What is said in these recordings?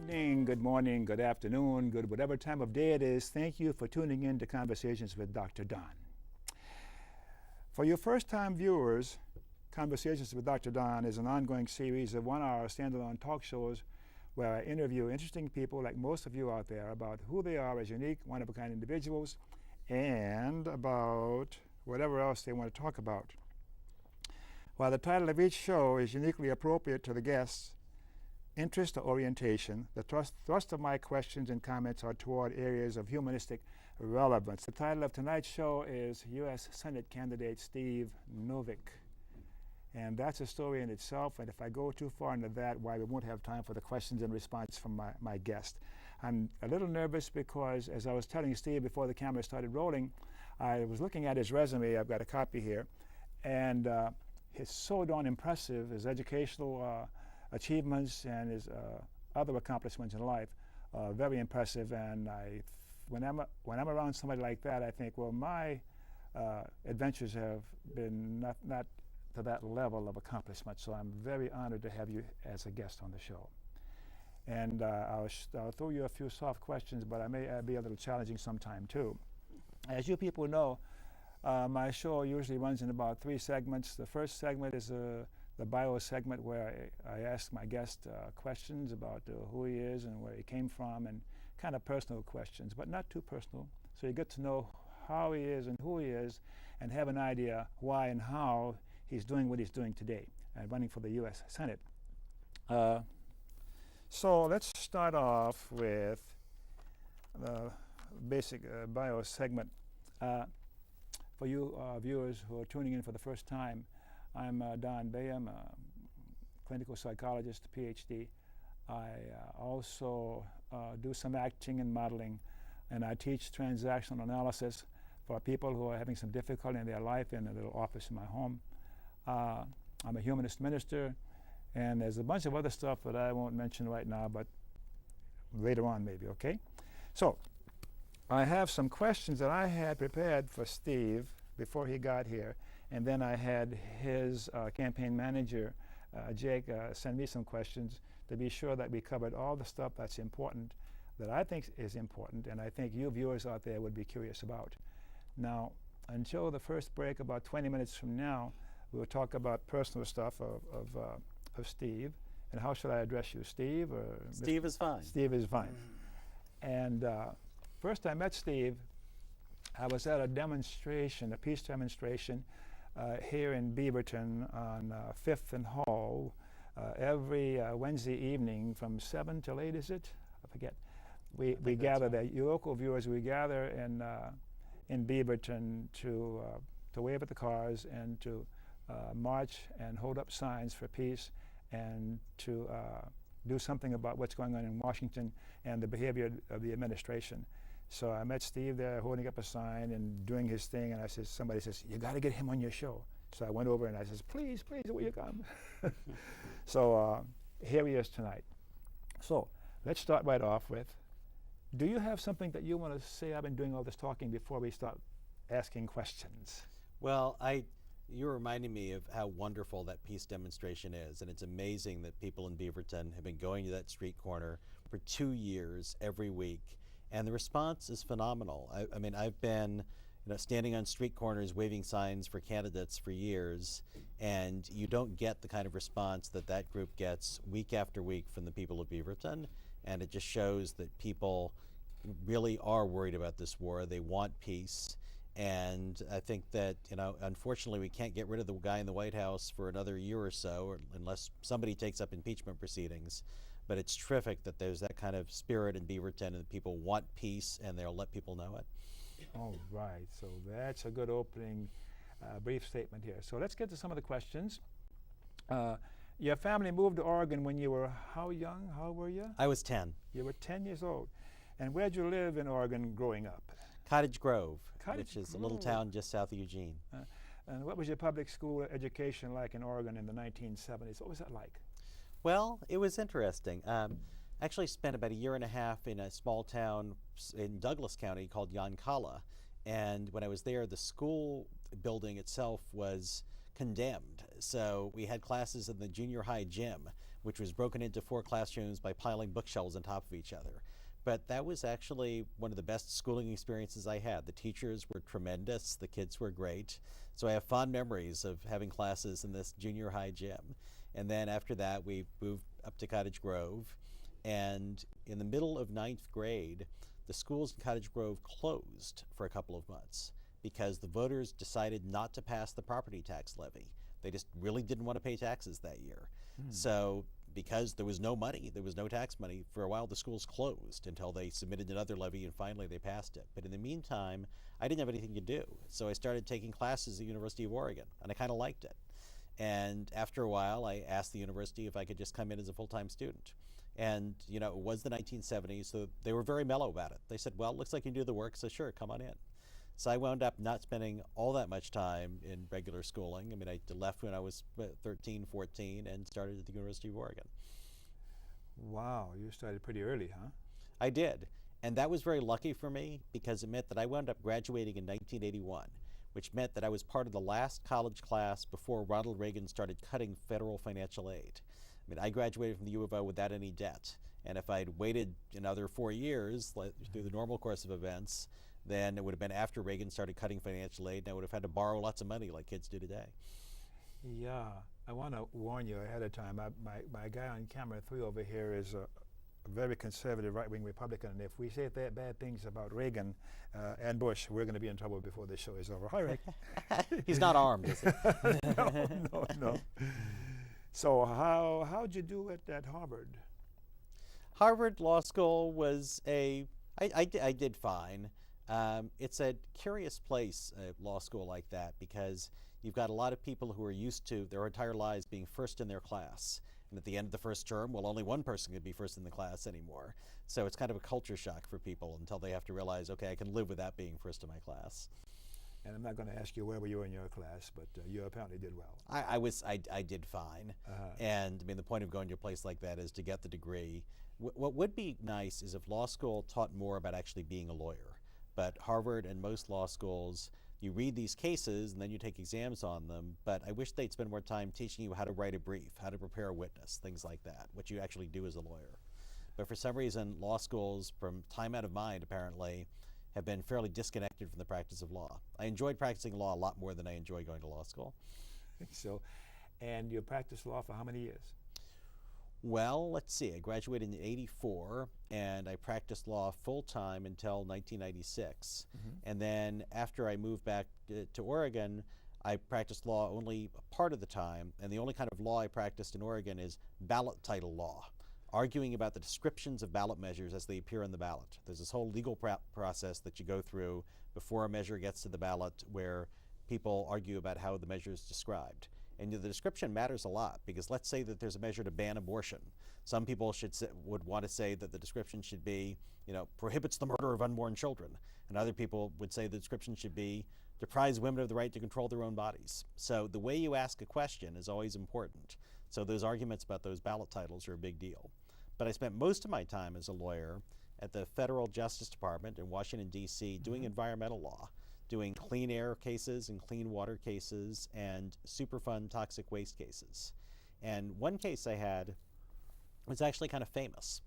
evening, good morning, good afternoon, good whatever time of day it is. Thank you for tuning in to Conversations with Dr. Don. For your first-time viewers, Conversations with Dr. Don is an ongoing series of one-hour standalone talk shows where I interview interesting people like most of you out there about who they are as unique, one-of-a-kind individuals and about whatever else they want to talk about. While the title of each show is uniquely appropriate to the guest's interest or orientation, the thrust of my questions and comments are toward areas of humanistic relevance. The title of tonight's show is U.S. Senate Candidate Steve Novick. And that's a story in itself, and if I go too far into that, why we won't have time for the questions and response from my guest. I'm a little nervous because, as I was telling Steve before the camera started rolling, I was looking at his resume. I've got a copy here, and it's so darn impressive, his educational achievements and his other accomplishments in life, very impressive. And when I'm around somebody like that, I think, well, my adventures have been not to that level of accomplishment. So I'm very honored to have you as a guest on the show. And I'll throw you a few soft questions, but I may be a little challenging sometime too. As you people know, my show usually runs in about 3 segments. The first segment is the bio segment, where I ask my guest questions about who he is and where he came from, and kind of personal questions, but not too personal. So you get to know how he is and who he is, and have an idea why and how he's doing what he's doing today, running for the U.S. Senate. So let's start off with the basic bio segment. For you viewers who are tuning in for the first time, I'm Don Baham, a clinical psychologist, PhD. I also do some acting and modeling, and I teach transactional analysis for people who are having some difficulty in their life in a little office in my home. I'm a humanist minister, and there's a bunch of other stuff that I won't mention right now, but later on maybe, okay? So I have some questions that I had prepared for Steve before he got here. And then I had his campaign manager, Jake, send me some questions to be sure that we covered all the stuff that's important, that I think is important, and I think you viewers out there would be curious about. Now, until the first break, about 20 minutes from now, we'll talk about personal stuff of Steve. And how should I address you, Steve? Or Steve is fine. Steve is fine. And first I met Steve, I was at a demonstration, a peace demonstration, here in Beaverton on 5th and Hall every Wednesday evening from 7 till 8, is it? I forget. We gather there. You local viewers, we gather in Beaverton to wave at the cars and to march and hold up signs for peace and to do something about what's going on in Washington and the behavior of the administration. So I met Steve there holding up a sign and doing his thing, and I said, somebody says, you got to get him on your show. So I went over and I said, please, will you come? So here he is tonight. So let's start right off with, do you have something that you want to say? I've been doing all this talking before we start asking questions. Well, you're reminding me of how wonderful that peace demonstration is, and it's amazing that people in Beaverton have been going to that street corner for 2 years every week. And the response is phenomenal. I mean, I've been standing on street corners waving signs for candidates for years, and you don't get the kind of response that that group gets week after week from the people of Beaverton. And it just shows that people really are worried about this war. They want peace. And I think that, unfortunately, we can't get rid of the guy in the White House for another year or so, unless somebody takes up impeachment proceedings. But it's terrific that there's that kind of spirit in Beaverton, and that people want peace, and they'll let people know it. All right, so that's a good opening brief statement here. So let's get to some of the questions. Your family moved to Oregon when you were how young? How were you? I was 10. You were 10 years old. And where'd you live in Oregon growing up? Cottage Grove, which is a little town just south of Eugene. And what was your public school education like in Oregon in the 1970s? What was that like? Well, it was interesting. Actually spent about a year and a half in a small town in Douglas County called Yoncalla. And when I was there, the school building itself was condemned. So we had classes in the junior high gym, which was broken into 4 classrooms by piling bookshelves on top of each other. But that was actually one of the best schooling experiences I had. The teachers were tremendous, the kids were great. So I have fond memories of having classes in this junior high gym. And then after that, we moved up to Cottage Grove. And in the middle of 9th grade, the schools in Cottage Grove closed for a couple of months because the voters decided not to pass the property tax levy. They just really didn't want to pay taxes that year. So because there was no money, there was no tax money, for a while the schools closed until they submitted another levy and finally they passed it. But in the meantime, I didn't have anything to do. So I started taking classes at the University of Oregon, and I kind of liked it. And after a while, I asked the university if I could just come in as a full-time student. And, you know, it was the 1970s, so they were very mellow about it. They said, well, it looks like you can do the work, so sure, come on in. So I wound up not spending all that much time in regular schooling. I mean, I left when I was 13, 14, and started at the University of Oregon. Wow, you started pretty early, huh? I did. And that was very lucky for me because it meant that I wound up graduating in 1981, which meant that I was part of the last college class before Ronald Reagan started cutting federal financial aid. I mean, I graduated from the U of O without any debt. And if I'd waited another 4 years through the normal course of events, then it would have been after Reagan started cutting financial aid, and I would have had to borrow lots of money like kids do today. Yeah, I want to warn you ahead of time. My guy on camera 3 over here is a very conservative right-wing Republican, and if we say bad things about Reagan and Bush, we're going to be in trouble before the show is over. Hi, Rick. He's not armed, is he? No. So how'd you do it at Harvard? Harvard Law School was I did fine. It's a curious place, a law school like that, because you've got a lot of people who are used to their entire lives being first in their class. And at the end of the first term, well, only one person can be first in the class anymore. So it's kind of a culture shock for people until they have to realize, okay, I can live without being first in my class. And I'm not going to ask you where were you in your class, but you apparently did well. I did fine. And I mean, the point of going to a place like that is to get the degree. What would be nice is if law school taught more about actually being a lawyer. But Harvard and most law schools, you read these cases and then you take exams on them, but I wish they'd spend more time teaching you how to write a brief, how to prepare a witness, things like that, what you actually do as a lawyer. But for some reason, law schools, from time out of mind apparently, have been fairly disconnected from the practice of law. I enjoyed practicing law a lot more than I enjoy going to law school. So, and you practiced law for how many years? Well, let's see, I graduated in *84, and I practiced law full-time until 1996. And then after I moved back to Oregon, I practiced law only part of the time, and the only kind of law I practiced in Oregon is ballot title law, arguing about the descriptions of ballot measures as they appear on the ballot. There's this whole legal process that you go through before a measure gets to the ballot where people argue about how the measure is described. And the description matters a lot, because let's say that there's a measure to ban abortion. Some people would want to say that the description should be, prohibits the murder of unborn children. And other people would say the description should be, deprives women of the right to control their own bodies. So the way you ask a question is always important. So those arguments about those ballot titles are a big deal. But I spent most of my time as a lawyer at the Federal Justice Department in Washington, D.C., doing environmental law, doing clean air cases and clean water cases and Superfund toxic waste cases. And one case I had was actually kind of famous.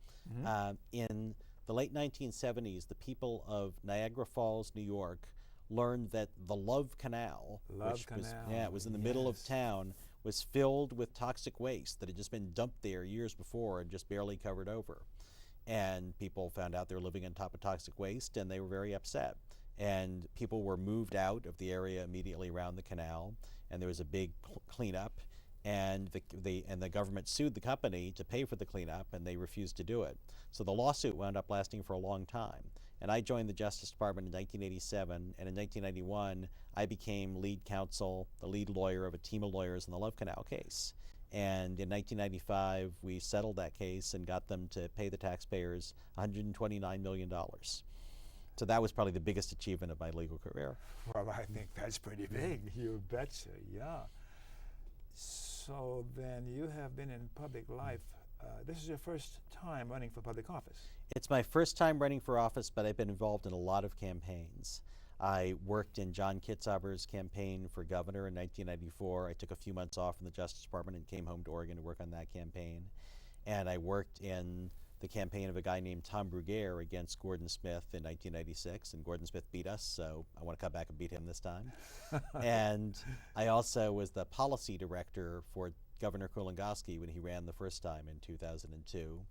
In the late 1970s, the people of Niagara Falls, New York, learned that the Love Canal, was in the middle of town, was filled with toxic waste that had just been dumped there years before and just barely covered over. And people found out they were living on top of toxic waste, and they were very upset. And people were moved out of the area immediately around the canal, and there was a big cleanup, and the government sued the company to pay for the cleanup, and they refused to do it. So the lawsuit wound up lasting for a long time. And I joined the Justice Department in 1987, and in 1991, I became lead counsel, the lead lawyer of a team of lawyers in the Love Canal case. And in 1995, we settled that case and got them to pay the taxpayers $129 million. So that was probably the biggest achievement of my legal career. Well, I think that's pretty big. You betcha, yeah. So then you have been in public life. This is your first time running for public office. It's my first time running for office, but I've been involved in a lot of campaigns. I worked in John Kitzhaber's campaign for governor in 1994. I took a few months off from the Justice Department and came home to Oregon to work on that campaign. And I worked in the campaign of a guy named Tom Bruguiere against Gordon Smith in 1996, and Gordon Smith beat us, so I want to come back and beat him this time. And I also was the policy director for Governor Kulongoski when he ran the first time in 2002.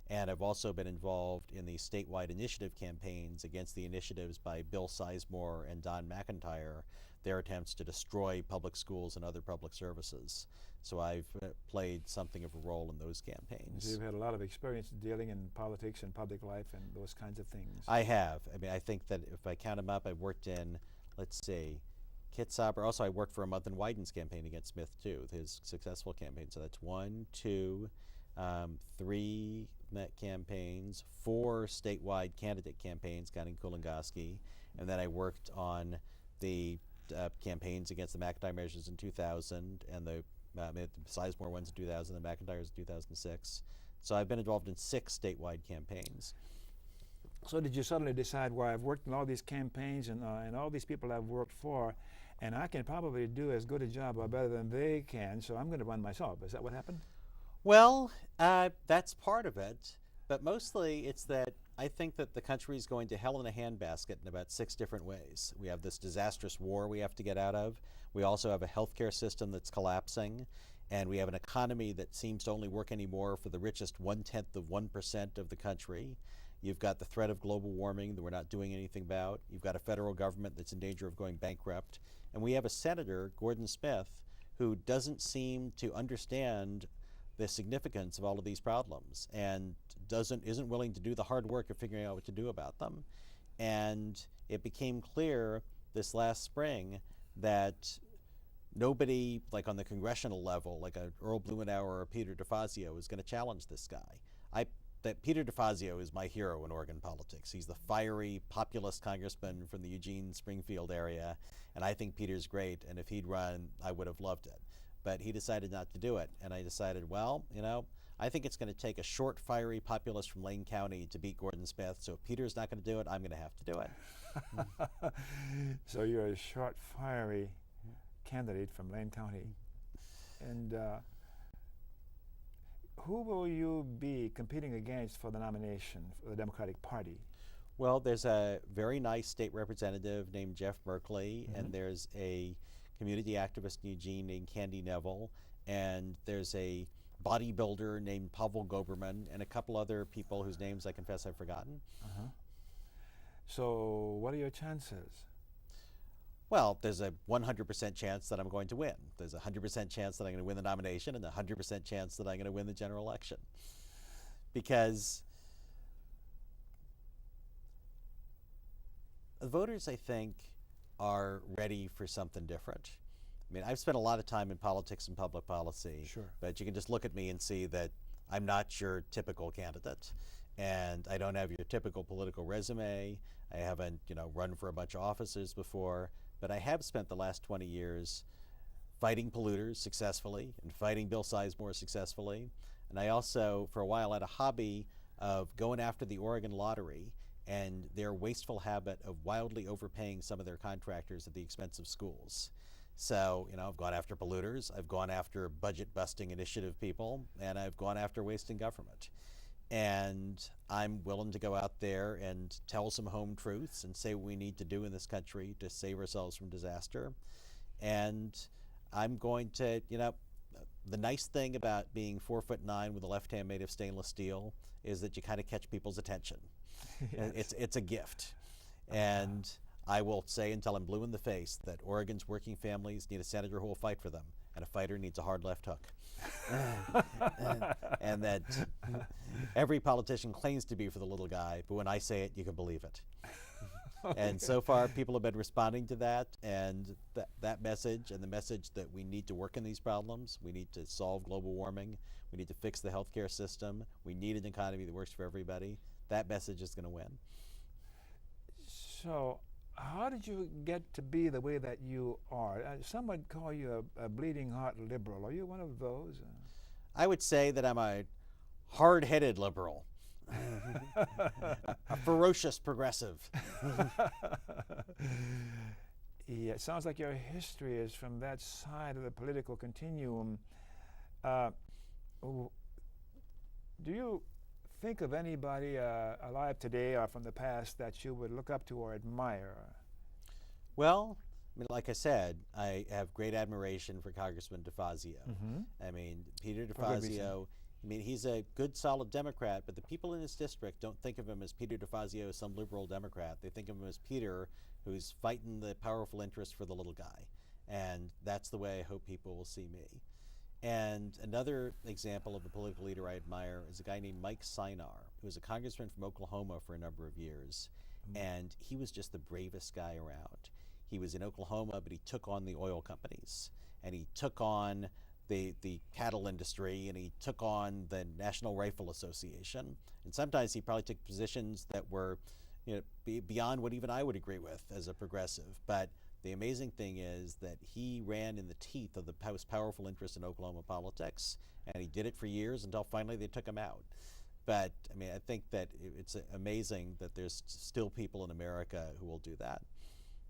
And I've also been involved in the statewide initiative campaigns against the initiatives by Bill Sizemore and Don McIntyre, their attempts to destroy public schools and other public services. So I've played something of a role in those campaigns. So you've had a lot of experience dealing in politics and public life and those kinds of things. I have. I mean, I think that if I count them up, I've worked in, let's see, Kitzhaber. Also, I worked for a month in Wyden's campaign against Smith, too, his successful campaign. So that's 1, 2, 3 campaigns, 4 statewide candidate campaigns, counting Kulongoski, and then I worked on the campaigns against the McIntyre measures in 2000 and the Sizemore ones in 2000, the McIntyre's in 2006. So I've been involved in 6 statewide campaigns. So did you suddenly decide, well, I've worked in all these campaigns and all these people I've worked for, and I can probably do as good a job or better than they can, so I'm going to run myself. Is that what happened? Well, that's part of it, but mostly it's that I think that the country is going to hell in a handbasket in about 6 different ways. We have this disastrous war we have to get out of. We also have a healthcare system that's collapsing, and we have an economy that seems to only work anymore for the richest 1/10% of the country. You've got the threat of global warming that we're not doing anything about. You've got a federal government that's in danger of going bankrupt. And we have a senator, Gordon Smith, who doesn't seem to understand the significance of all of these problems and isn't willing to do the hard work of figuring out what to do about them. And it became clear this last spring that nobody, like on the congressional level, like a Earl Blumenauer or a Peter DeFazio, is going to challenge this guy. That Peter DeFazio is my hero in Oregon politics. He's the fiery, populist congressman from the Eugene-Springfield area, and I think Peter's great, and if he'd run, I would have loved it. But he decided not to do it, and I decided, well, you know, I think it's going to take a short, fiery populist from Lane County to beat Gordon Smith, so if Peter's not going to do it, I'm going to have to do it. So you're a short, fiery candidate from Lane County. And who will you be competing against for the nomination for the Democratic Party? Well, there's a very nice state representative named Jeff Merkley, and there's a community activist in Eugene named Candy Neville, and there's a bodybuilder named Pavel Goberman, and a couple other people whose names I confess I've forgotten. So what are your chances? Well, there's a 100% chance that I'm going to win. There's a 100% chance that I'm going to win the nomination and a 100% chance that I'm going to win the general election. Because the voters, I think, are ready for something different. I mean, I've spent a lot of time in politics and public policy, but you can just look at me and see that I'm not your typical candidate. And I don't have your typical political resume. I haven't, run for a bunch of offices before. But I have spent the last 20 years fighting polluters successfully and fighting Bill Sizemore successfully. And I also, for a while, had a hobby of going after the Oregon lottery and their wasteful habit of wildly overpaying some of their contractors at the expense of schools. So, I've gone after polluters, I've gone after budget-busting initiative people, and I've gone after wasting government. And I'm willing to go out there and tell some home truths and say what we need to do in this country to save ourselves from disaster. And I'm going to, the nice thing about being 4'9" with a left hand made of stainless steel is that you kind of catch people's attention. Yes. It's a gift. And I will say until I'm blue in the face that Oregon's working families need a senator who will fight for them, and a fighter needs a hard left hook. And that every politician claims to be for the little guy, but when I say it, you can believe it. And so far, people have been responding to that, and that message, and the message that we need to work in these problems, we need to solve global warming, we need to fix the healthcare system, we need an economy that works for everybody, that message is going to win. So how did you get to be the way that you are? Some would call you a bleeding heart liberal. Are you one of those? I would say that I'm a hard-headed liberal. A ferocious progressive. Yeah, it sounds like your history is from that side of the political continuum. Do you think of anybody alive today or from the past that you would look up to or admire? Well, I mean, like I said, I have great admiration for Congressman DeFazio. I mean, Peter DeFazio, I mean, he's a good, solid Democrat, but the people in his district don't think of him as Peter DeFazio, some liberal Democrat. They think of him as Peter, who's fighting the powerful interest for the little guy. And that's the way I hope people will see me. And another example of a political leader I admire is a guy named Mike Sinar, who was a congressman from Oklahoma for a number of years. And he was just the bravest guy around. He was in Oklahoma, but he took on the oil companies, and he took on the cattle industry, and he took on the National Rifle Association. And sometimes he probably took positions that were, you know, beyond what even I would agree with as a progressive. But the amazing thing is that he ran in the teeth of the most powerful interest in Oklahoma politics, and he did it for years until finally they took him out. But I mean, I think that it's amazing that there's still people in America who will do that.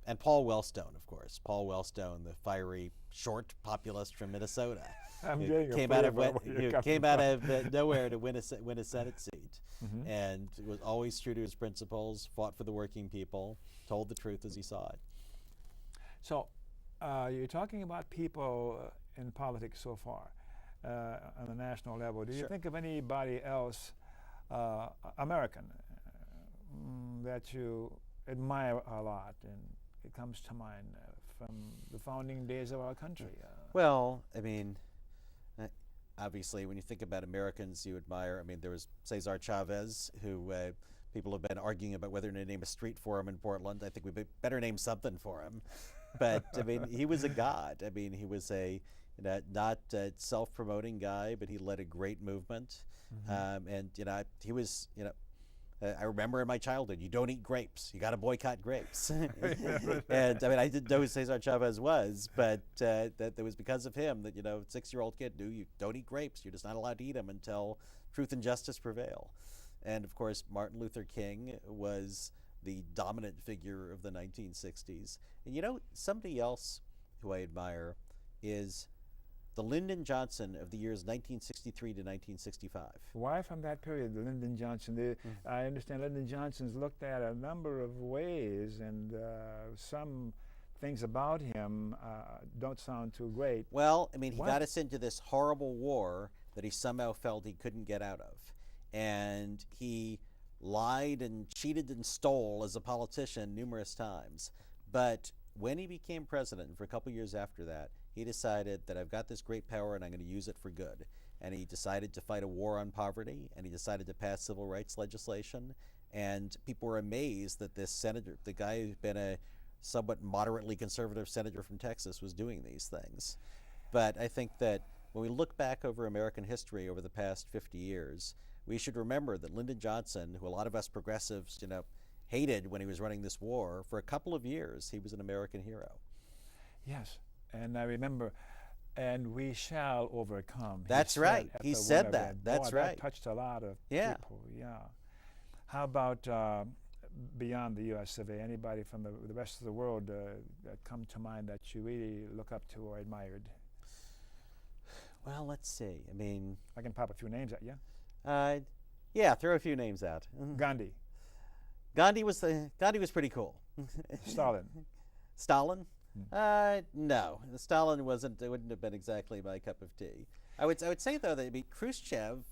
And Paul Wellstone, of course. Paul Wellstone, the fiery, short populist from Minnesota, came out of nowhere to win a Senate seat, and was always true to his principles, fought for the working people, told the truth as he saw it. So you're talking about people in politics so far on the national level. Do you think of anybody else, American, that you admire a lot and it comes to mind from the founding days of our country? Well, I mean, obviously, when you think about Americans you admire, I mean, there was Cesar Chavez, who people have been arguing about whether to name a street for him in Portland. I think we better name something for him. But I mean, he was a god. I mean, he was a not a self-promoting guy, but he led a great movement. And he was I remember in my childhood, you don't eat grapes. You got to boycott grapes. And I mean, I didn't know who Cesar Chavez was, but that it was because of him that, 6-year-old kid knew you don't eat grapes. You're just not allowed to eat them until truth and justice prevail. And of course, Martin Luther King was the dominant figure of the 1960s. And somebody else who I admire is the Lyndon Johnson of the years 1963 to 1965. Why from that period, the Lyndon Johnson? I understand Lyndon Johnson's looked at a number of ways, and some things about him don't sound too great. Well, I mean, he got us into this horrible war that he somehow felt he couldn't get out of. And he lied and cheated and stole as a politician numerous times. But when he became president, for a couple years after that, he decided that I've got this great power and I'm going to use it for good. And he decided to fight a war on poverty, and he decided to pass civil rights legislation. And people were amazed that this senator, the guy who's been a somewhat moderately conservative senator from Texas, was doing these things. But I think that when we look back over American history over the past 50 years, we should remember that Lyndon Johnson, who a lot of us progressives, hated when he was running this war, for a couple of years, he was an American hero. Yes, and I remember, and we shall overcome. That's right. He said that. That's right. That touched a lot of people. Yeah. How about beyond the U.S. of A? Anybody from the rest of the world that come to mind that you really look up to or admired? Well, let's see. I mean, I can pop a few names at you. Yeah, throw a few names out. Gandhi. Gandhi was pretty cool. Stalin. Stalin? No, Stalin wouldn't have been exactly my cup of tea. I would say though that Khrushchev,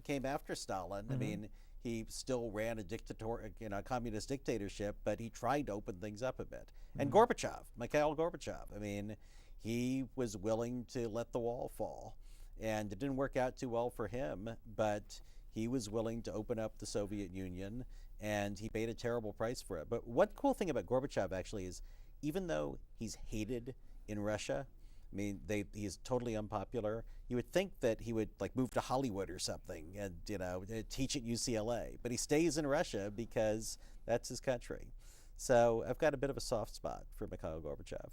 came after Stalin. I mean, he still ran a communist dictatorship, but he tried to open things up a bit. And Gorbachev, Mikhail Gorbachev, I mean, he was willing to let the wall fall. And it didn't work out too well for him, but he was willing to open up the Soviet Union, and he paid a terrible price for it. But one cool thing about Gorbachev actually is, even though he's hated in Russia, I mean, he is totally unpopular. You would think that he would move to Hollywood or something and teach at UCLA, but he stays in Russia because that's his country. So I've got a bit of a soft spot for Mikhail Gorbachev.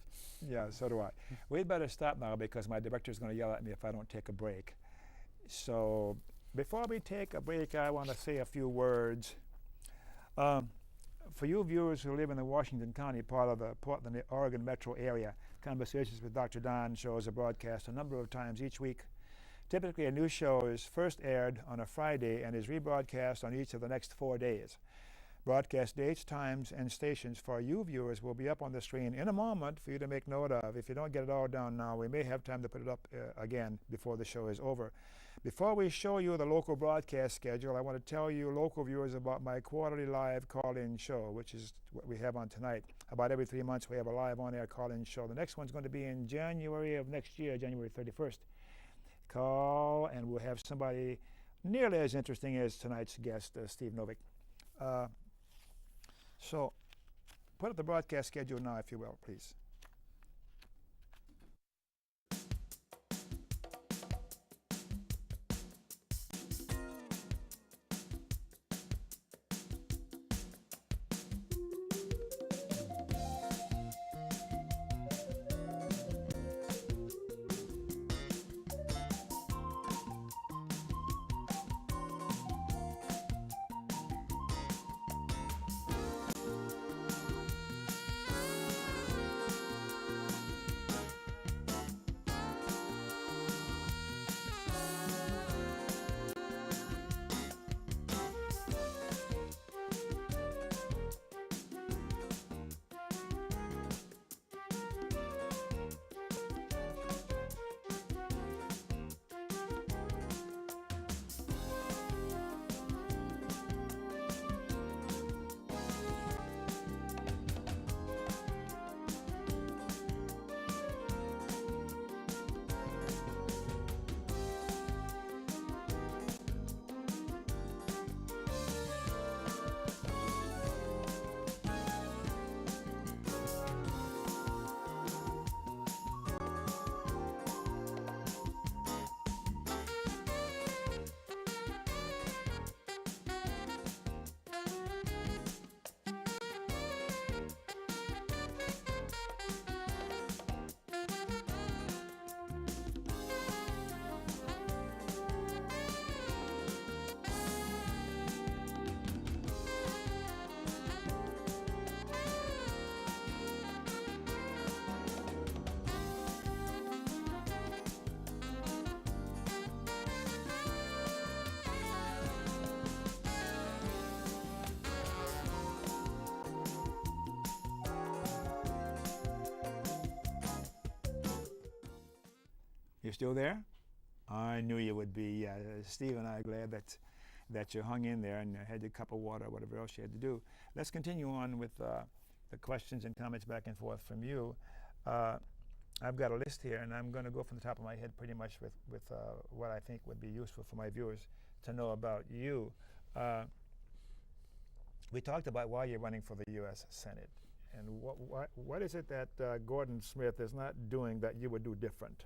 Yeah, so do I. We'd better stop now because my director's going to yell at me if I don't take a break. So Before we take a break, I want to say a few words. For you viewers who live in the Washington County part of the Portland, Oregon metro area, Conversations with Dr. Don shows are broadcast a number of times each week. Typically, a new show is first aired on a Friday and is rebroadcast on each of the next 4 days. Broadcast dates, times, and stations for you viewers will be up on the screen in a moment for you to make note of. If you don't get it all down now, we may have time to put it up again before the show is over. Before we show you the local broadcast schedule, I want to tell you local viewers about my quarterly live call-in show, which is what we have on tonight. About every 3 months, we have a live on-air call-in show. The next one's going to be in January of next year, January 31st. Call, and we'll have somebody nearly as interesting as tonight's guest, Steve Novick. So put up the broadcast schedule now, if you will, please. You still there? I knew you would be. Steve and I are glad that you hung in there and had your cup of water or whatever else you had to do. Let's continue on with the questions and comments back and forth from you. I've got a list here, and I'm going to go from the top of my head pretty much with what I think would be useful for my viewers to know about you. We talked about why you're running for the U.S. Senate, and what is it that Gordon Smith is not doing that you would do different?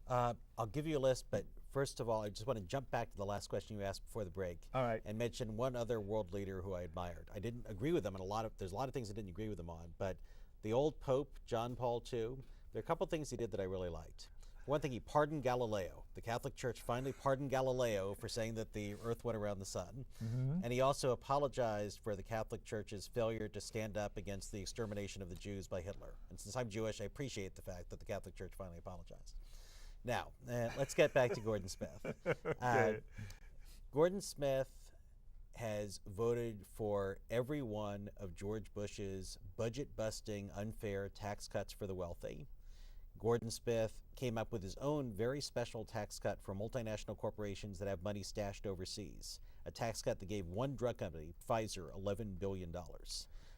I'll give you a list, but first of all, I just want to jump back to the last question you asked before the break. All right. And mention one other world leader who I admired. I didn't agree with him, and there's a lot of things I didn't agree with him on, but the old Pope, John Paul II, there are a couple things he did that I really liked. One thing, he pardoned Galileo. The Catholic Church finally pardoned Galileo for saying that the earth went around the sun. Mm-hmm. And he also apologized for the Catholic Church's failure to stand up against the extermination of the Jews by Hitler. And since I'm Jewish, I appreciate the fact that the Catholic Church finally apologized. Now, let's get back to Gordon Smith. Okay. Gordon Smith has voted for every one of George Bush's budget-busting, unfair tax cuts for the wealthy. Gordon Smith came up with his own very special tax cut for multinational corporations that have money stashed overseas, a tax cut that gave one drug company, Pfizer, $11 billion.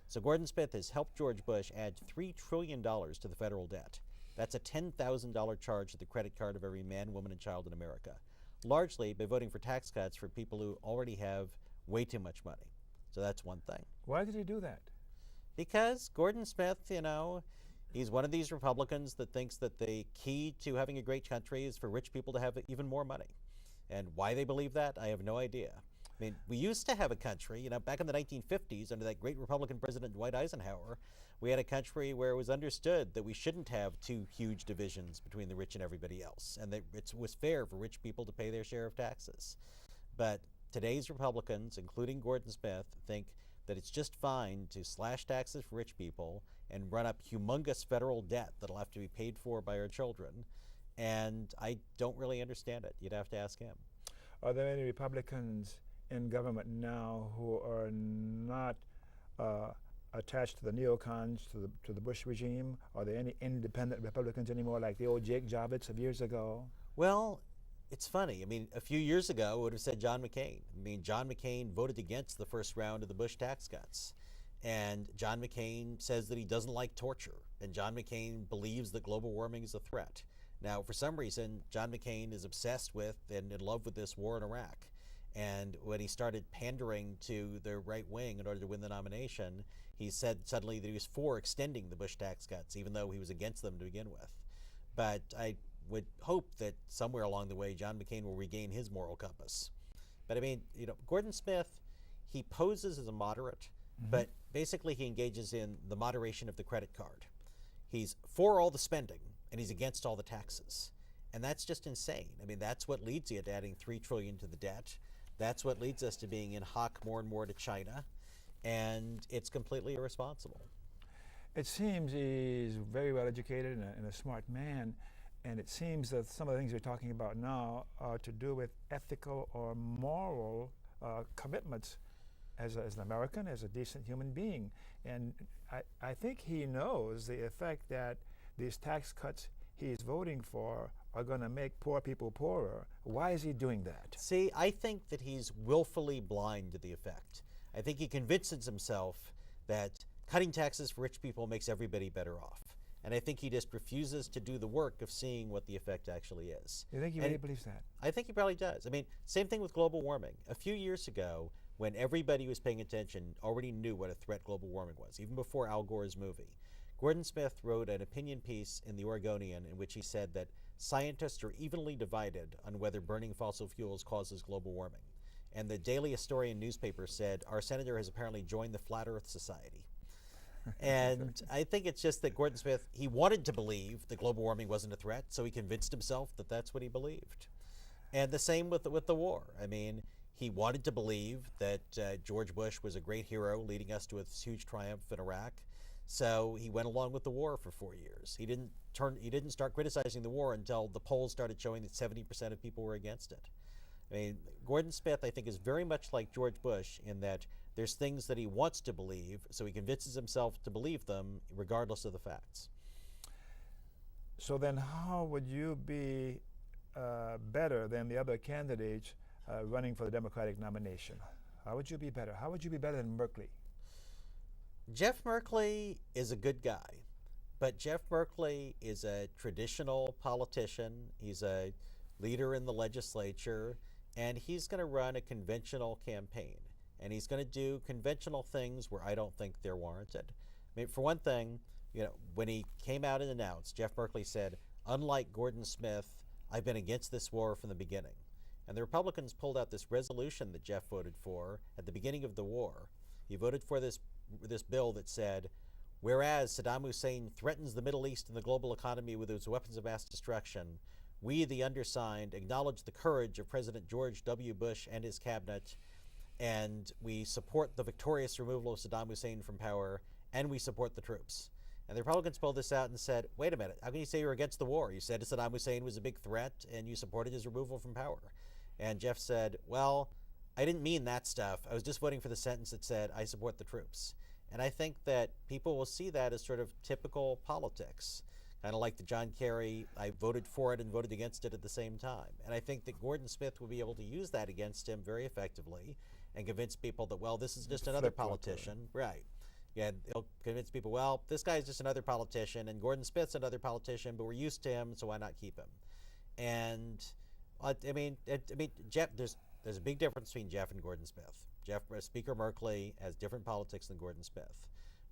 So Gordon Smith has helped George Bush add $3 trillion to the federal debt. That's a $10,000 charge to the credit card of every man, woman, and child in America, largely by voting for tax cuts for people who already have way too much money. So that's one thing. Why did he do that? Because Gordon Smith, he's one of these Republicans that thinks that the key to having a great country is for rich people to have even more money. And why they believe that, I have no idea. I mean, we used to have a country, you know, back in the 1950s under that great Republican president Dwight Eisenhower, we had a country where it was understood that we shouldn't have two huge divisions between the rich and everybody else, and that it was fair for rich people to pay their share of taxes. But today's Republicans, including Gordon Smith, think that it's just fine to slash taxes for rich people and run up humongous federal debt that'll have to be paid for by our children. And I don't really understand it. You'd have to ask him. Are there any Republicans in government now who are not attached to the neocons, to the Bush regime? Are there any independent Republicans anymore, like the old Jake Javits of years ago? Well, it's funny. I mean, a few years ago, I would have said John McCain. I mean, John McCain voted against the first round of the Bush tax cuts. And John McCain says that he doesn't like torture. And John McCain believes that global warming is a threat. Now, for some reason, John McCain is obsessed with and in love with this war in Iraq. And when he started pandering to the right wing in order to win the nomination, he said suddenly that he was for extending the Bush tax cuts, even though he was against them to begin with. But I would hope that somewhere along the way, John McCain will regain his moral compass. But I mean, you know, Gordon Smith, he poses as a moderate, but basically he engages in the moderation of the credit card. He's for all the spending, and he's against all the taxes. And that's just insane. I mean, that's what leads you to adding $3 trillion to the debt. That's what leads us to being in hock more and more to China. And it's completely irresponsible. It seems he's very well educated and a smart man. And it seems that some of the things we're talking about now are to do with ethical or moral commitments as an American, as a decent human being. And I think he knows the effect that these tax cuts he's voting for are going to make poor people poorer. Why is he doing that? See, I think that he's willfully blind to the effect. I think he convinces himself that cutting taxes for rich people makes everybody better off. And I think he just refuses to do the work of seeing what the effect actually is. You think he really believes that? I think he probably does. I mean, same thing with global warming. A few years ago, when everybody was paying attention, already knew what a threat global warming was, even before Al Gore's movie. Gordon Smith wrote an opinion piece in the Oregonian in which he said that scientists are evenly divided on whether burning fossil fuels causes global warming. And the Daily Historian newspaper said, our senator has apparently joined the Flat Earth Society. And I think it's just that Gordon Smith, he wanted to believe that global warming wasn't a threat, so he convinced himself that that's what he believed. And the same with the war. I mean, he wanted to believe that George Bush was a great hero leading us to a huge triumph in Iraq. So he went along with the war for 4 years. He didn't start criticizing the war until the polls started showing that 70% of people were against it. I mean, Gordon Smith, I think, is very much like George Bush in that there's things that he wants to believe, so he convinces himself to believe them regardless of the facts. So then how would you be better than the other candidates running for the Democratic nomination? How would you be better? How would you be better than Merkley? Jeff Merkley is a good guy, but Jeff Merkley is a traditional politician. He's a leader in the legislature, and he's going to run a conventional campaign. And he's going to do conventional things where I don't think they're warranted. I mean, for one thing, you know, when he came out and announced, Jeff Merkley said, unlike Gordon Smith, I've been against this war from the beginning. And the Republicans pulled out this resolution that Jeff voted for at the beginning of the war. He voted for this bill that said, whereas Saddam Hussein threatens the Middle East and the global economy with his weapons of mass destruction, we, the undersigned, acknowledge the courage of President George W. Bush and his cabinet, and we support the victorious removal of Saddam Hussein from power, and we support the troops. And the Republicans pulled this out and said, wait a minute, how can you say you're against the war? You said Saddam Hussein was a big threat, and you supported his removal from power. And Jeff said, well, I didn't mean that stuff. I was just voting for the sentence that said, I support the troops. And I think that people will see that as sort of typical politics, kind of like the John Kerry, I voted for it and voted against it at the same time. And I think that Gordon Smith will be able to use that against him very effectively and convince people that, well, this is just another politician. Right. Yeah, he'll convince people, well, this guy's just another politician, and Gordon Smith's another politician, but we're used to him, so why not keep him? And I mean, Jeff, there's a big difference between Jeff and Gordon Smith. Speaker Merkley has different politics than Gordon Smith.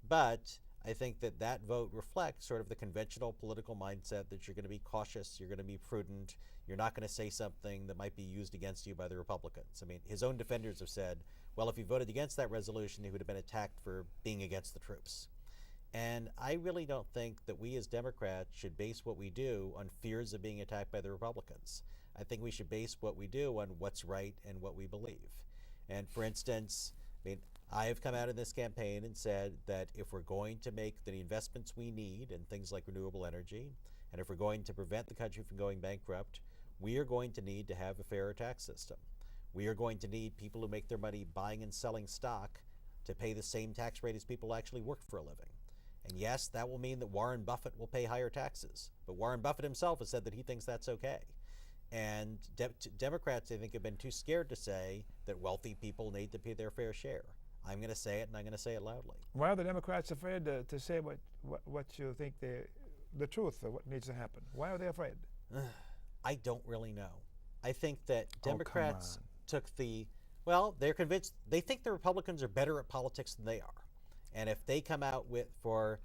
But I think that that vote reflects sort of the conventional political mindset that you're going to be cautious, you're going to be prudent, you're not going to say something that might be used against you by the Republicans. I mean, his own defenders have said, well, if he voted against that resolution, he would have been attacked for being against the troops. And I really don't think that we as Democrats should base what we do on fears of being attacked by the Republicans. I think we should base what we do on what's right and what we believe. And for instance, I mean, I have come out in this campaign and said that if we're going to make the investments we need in things like renewable energy, and if we're going to prevent the country from going bankrupt, we are going to need to have a fairer tax system. We are going to need people who make their money buying and selling stock to pay the same tax rate as people who actually work for a living. And yes, that will mean that Warren Buffett will pay higher taxes. But Warren Buffett himself has said that he thinks that's okay. And Democrats, I think, have been too scared to say that wealthy people need to pay their fair share. I'm going to say it, and I'm going to say it loudly. Why are the Democrats afraid to say what you think the truth of what needs to happen? Why are they afraid? I don't really know. I think that Democrats took well, they're convinced, they think the Republicans are better at politics than they are. And if they come out for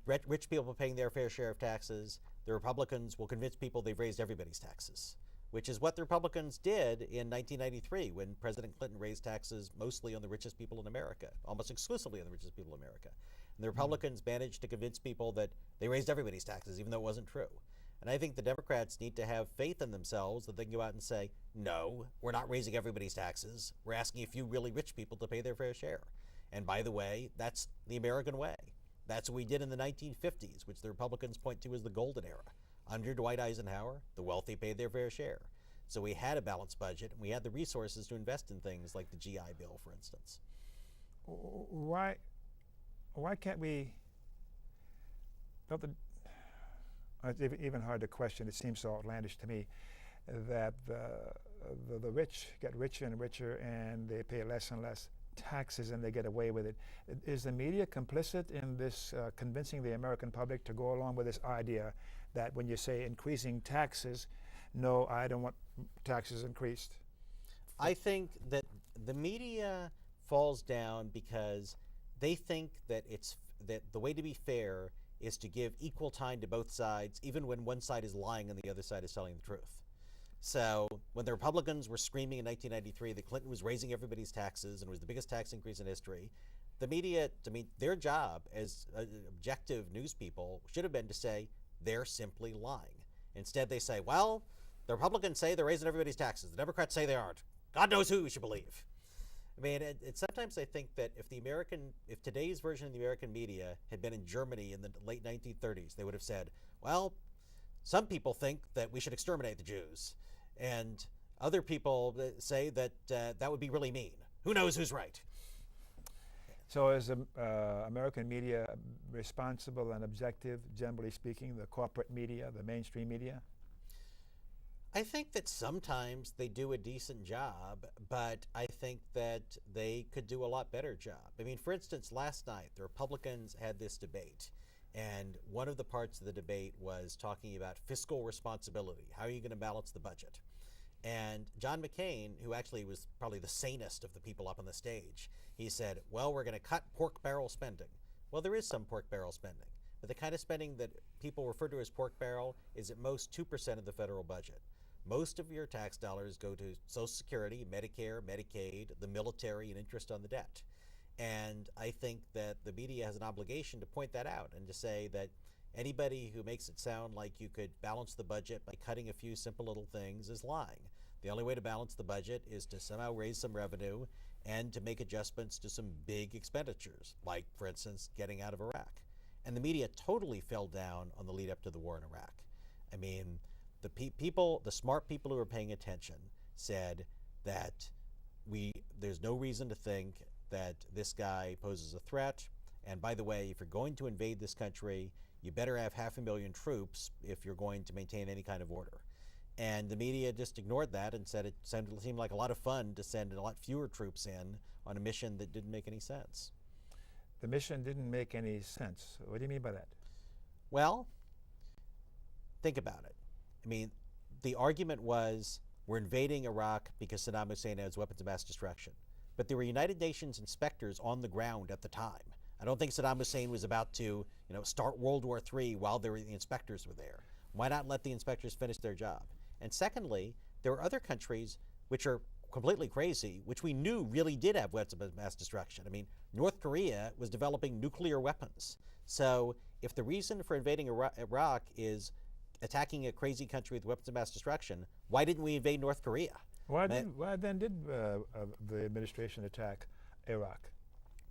rich people paying their fair share of taxes, the Republicans will convince people they've raised everybody's taxes, which is what the Republicans did in 1993 when President Clinton raised taxes mostly on the richest people in America, almost exclusively on the richest people in America. And the Republicans managed to convince people that they raised everybody's taxes, even though it wasn't true. And I think the Democrats need to have faith in themselves that they can go out and say, no, we're not raising everybody's taxes. We're asking a few really rich people to pay their fair share. And by the way, that's the American way. That's what we did in the 1950s, which the Republicans point to as the golden era. Under Dwight Eisenhower, the wealthy paid their fair share. So we had a balanced budget, and we had the resources to invest in things like the GI Bill, for instance. Why can't we? It's even hard to question. It seems so outlandish to me that the rich get richer and richer, and they pay less and less taxes, and they get away with it. Is the media complicit in this convincing the American public to go along with this idea that when you say increasing taxes, no, I don't want taxes increased? I think that the media falls down because they think that that the way to be fair is to give equal time to both sides, even when one side is lying and the other side is telling the truth. So when the Republicans were screaming in 1993 that Clinton was raising everybody's taxes and was the biggest tax increase in history, the media, I mean, their job as objective news people should have been to say they're simply lying. Instead, they say, well, the Republicans say they're raising everybody's taxes. The Democrats say they aren't. God knows who we should believe. I mean, sometimes I think that if today's version of the American media had been in Germany in the late 1930s, they would have said, well, some people think that we should exterminate the Jews, and other people say that that would be really mean. Who knows who's right? So is American media responsible and objective, generally speaking, the corporate media, the mainstream media? I think that sometimes they do a decent job, but I think that they could do a lot better job. I mean, for instance, last night, the Republicans had this debate, and one of the parts of the debate was talking about fiscal responsibility. How are you going to balance the budget? And John McCain, who actually was probably the sanest of the people up on the stage, he said, well, we're going to cut pork barrel spending. Well, there is some pork barrel spending, but the kind of spending that people refer to as pork barrel is at most 2% of the federal budget. Most of your tax dollars go to Social Security, Medicare, Medicaid, the military, and interest on the debt. And I think that the media has an obligation to point that out and to say that anybody who makes it sound like you could balance the budget by cutting a few simple little things is lying. The only way to balance the budget is to somehow raise some revenue and to make adjustmts to some big expenditures, like, for instance, getting out of Iraq. And the media totally fell down on the lead up to the war in Iraq. I mean, the smart people who were paying attention said that there's no reason to think that this guy poses a threat. And by the way, if you're going to invade this country, you better have 500,000 troops if you're going to maintain any kind of order. And the media just ignored that and said it seemed like a lot of fun to send a lot fewer troops in on a mission that didn't make any sense. The mission didn't make any sense. What do you mean by that? Well, think about it. I mean, the argument was we're invading Iraq because Saddam Hussein has weapons of mass destruction. But there were United Nations inspectors on the ground at the time. I don't think Saddam Hussein was about to, start World War III while the inspectors were there. Why not let the inspectors finish their job? And secondly, there were other countries which are completely crazy, which we knew really did have weapons of mass destruction. I mean, North Korea was developing nuclear weapons. So if the reason for invading Iraq is attacking a crazy country with weapons of mass destruction, why didn't we invade North Korea? Why then did the administration attack Iraq?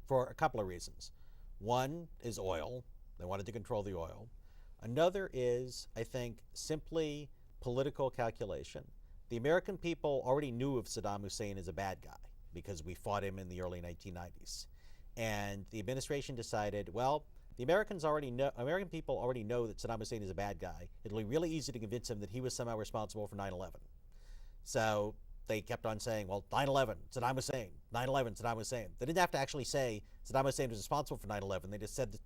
For a couple of reasons. One is oil. They wanted to control the oil. Another is, I think, simply political calculation. The American people already knew of Saddam Hussein as a bad guy because we fought him in the early 1990s. And the administration decided, well, the American people already know that Saddam Hussein is a bad guy. It'll be really easy to convince him that he was somehow responsible for 9/11. So they kept on saying, well, 9/11, Saddam Hussein, 9/11, Saddam Hussein. They didn't have to actually say Saddam Hussein was responsible for 9/11. They just said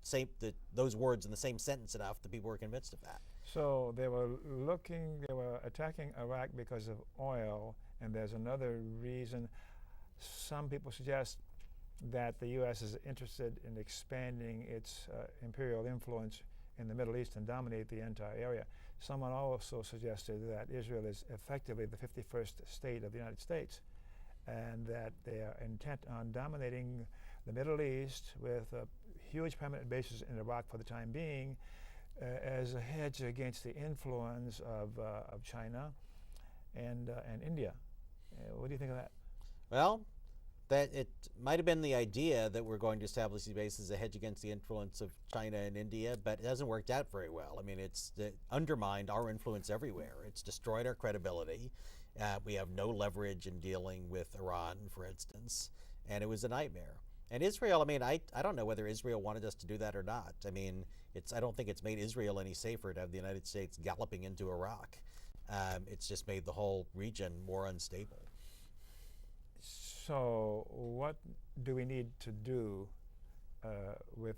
those words in the same sentence enough that people were convinced of that. So they were attacking Iraq because of oil, and there's another reason. Some people suggest that the U.S. is interested in expanding its imperial influence in the Middle East and dominate the entire area. Someone also suggested that Israel is effectively the 51st state of the United States, and that they are intent on dominating the Middle East with a huge permanent bases in Iraq for the time being, as a hedge against the influence of China and India. What do you think of that? Well, that it might have been the idea that we're going to establish these bases as a hedge against the influence of China and India, but it hasn't worked out very well. I mean, it's undermined our influence everywhere. It's destroyed our credibility. We have no leverage in dealing with Iran, for instance, and it was a nightmare. And Israel, I mean, I don't know whether Israel wanted us to do that or not. I mean, I don't think it's made Israel any safer to have the United States galloping into Iraq. It's just made the whole region more unstable. So what do we need to do with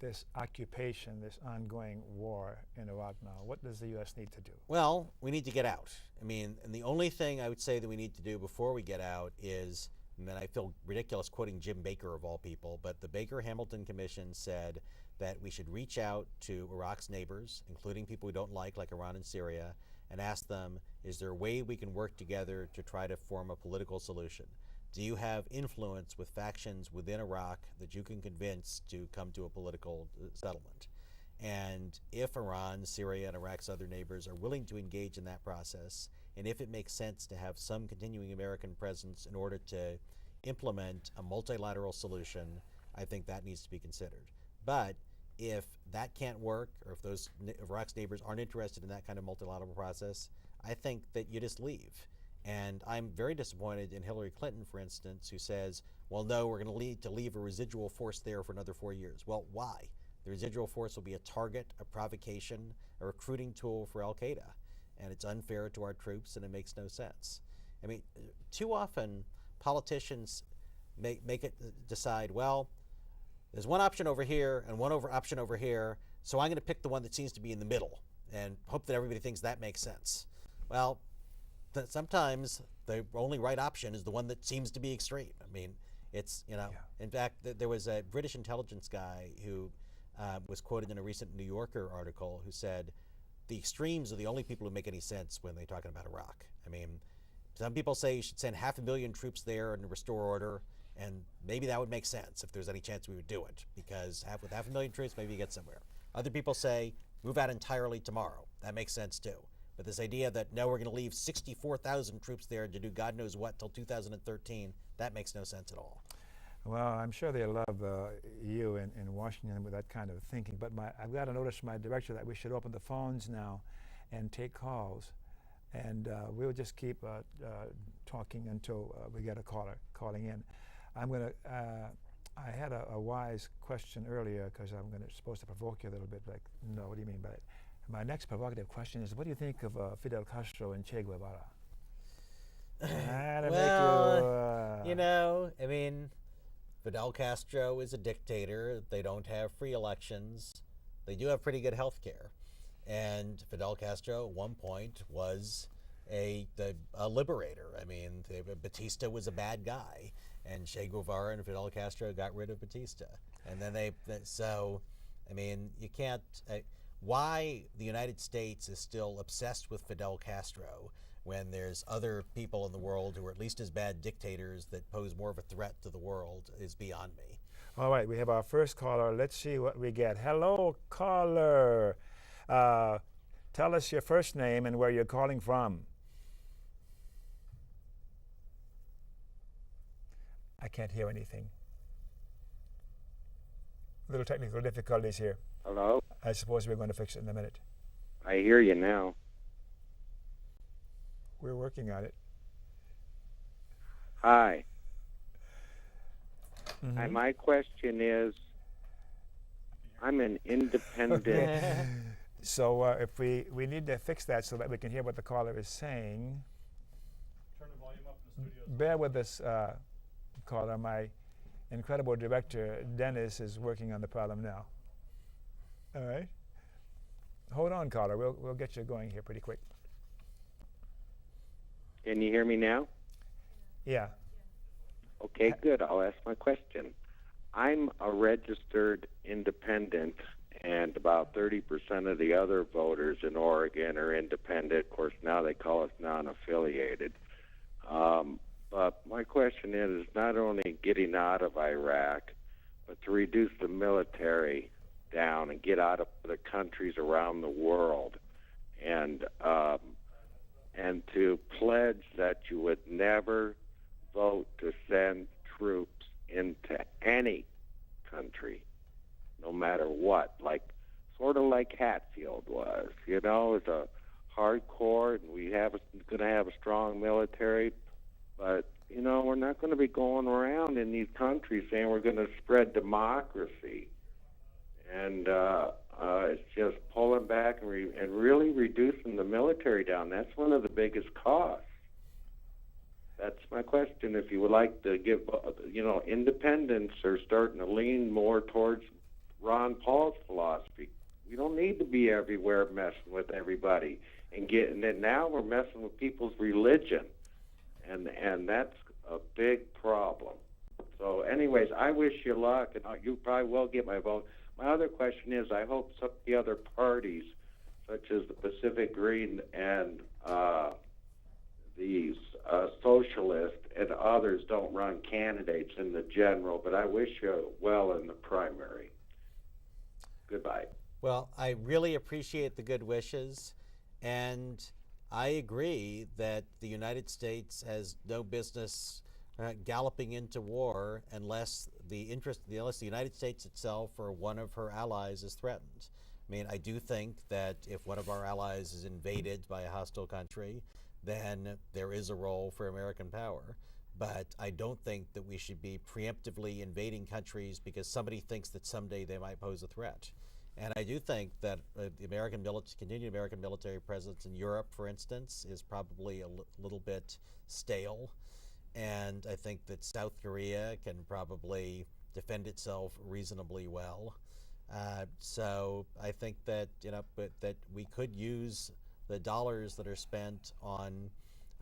this occupation, this ongoing war in Iraq now? What does the U.S. need to do? Well, we need to get out. I mean, and the only thing I would say that we need to do before we get out is, and then I feel ridiculous quoting Jim Baker of all people, but the Baker-Hamilton Commission said that we should reach out to Iraq's neighbors, including people we don't like Iran and Syria, and ask them, is there a way we can work together to try to form a political solution? Do you have influence with factions within Iraq that you can convince to come to a political settlement? And if Iran, Syria, and Iraq's other neighbors are willing to engage in that process, and if it makes sense to have some continuing American presence in order to implement a multilateral solution, I think that needs to be considered. But if that can't work, or if Iraq's neighbors aren't interested in that kind of multilateral process, I think that you just leave. And I'm very disappointed in Hillary Clinton, for instance, who says, well, no, we're going to leave a residual force there for another 4 years. Well, why? The residual force will be a target, a provocation, a recruiting tool for al-Qaeda. And it's unfair to our troops, and it makes no sense. I mean, too often politicians make it decide, well, there's one option over here and one option over here, so I'm going to pick the one that seems to be in the middle and hope that everybody thinks that makes sense. Well, sometimes the only right option is the one that seems to be extreme. I mean, it's, in fact, there was a British intelligence guy who was quoted in a recent New Yorker article who said, the extremes are the only people who make any sense when they're talking about Iraq. I mean, some people say you should send 500,000 troops there and restore order, and maybe that would make sense if there's any chance we would do it, because with 500,000 troops, maybe you get somewhere. Other people say, move out entirely tomorrow. That makes sense too. But this idea that, no, we're going to leave 64,000 troops there to do God knows what till 2013, that makes no sense at all. Well, I'm sure they love you in Washington with that kind of thinking, but I've got a notice from my director that we should open the phones now and take calls, and we'll just keep talking until we get a caller calling in. I had a wise question earlier because supposed to provoke you a little bit, like, no, what do you mean by it? My next provocative question is, what do you think of Fidel Castro and Che Guevara? Well, I mean, Fidel Castro is a dictator. They don't have free elections. They do have pretty good health care. And Fidel Castro at one point was a liberator. I mean, Batista was a bad guy. and Che Guevara and Fidel Castro got rid of Batista. And then so, I mean, you can't, why the United States is still obsessed with Fidel Castro when there's other people in the world who are at least as bad dictators that pose more of a threat to the world is beyond me. All right, we have our first caller. Let's see what we get. Hello, caller. Tell us your first name and where you're calling from. I can't hear anything. Little technical difficulties here. Hello? I suppose we're going to fix it in a minute. I hear you now. We're working on it. Hi. Mm-hmm. My question is, I'm an independent. Okay. So if we need to fix that so that we can hear what the caller is saying. Turn the volume up in the studio. Bear with us, caller. My incredible director, Dennis, is working on the problem now. All right. Hold on, caller. We'll get you going here pretty quick. Can you hear me now? Yeah. Okay, good. I'll ask my question. I'm a registered independent, and about 30% of the other voters in Oregon are independent. Of course, now they call us non-affiliated. But my question is not only getting out of Iraq, but to reduce the military down and get out of the countries around the world, and to pledge that you would never vote to send troops into any country, no matter what, sort of like Hatfield was. You know, it's a hardcore, and we going to have a strong military, but you know, we're not going to be going around in these countries saying we're going to spread democracy, and it's just pulling back and really reducing the military down. That's one of the biggest costs. That's my question. If you would like to give, independents are starting to lean more towards Ron Paul's philosophy. We don't need to be everywhere messing with everybody and then now we're messing with people's religion, and that's a big problem. So, anyways, I wish you luck, and you probably will get my vote. My other question is, I hope some of the other parties, such as the Pacific Green and these socialists and others, don't run candidates in the general, but I wish you well in the primary. Goodbye. Well, I really appreciate the good wishes, and I agree that the United States has no business galloping into war unless the United States itself or one of her allies is threatened. I mean, I do think that if one of our allies is invaded by a hostile country, then there is a role for American power. But I don't think that we should be preemptively invading countries because somebody thinks that someday they might pose a threat. And I do think that the continued American military presence in Europe, for instance, is probably a little bit stale. And I think that South Korea can probably defend itself reasonably well. So I think that that we could use the dollars that are spent on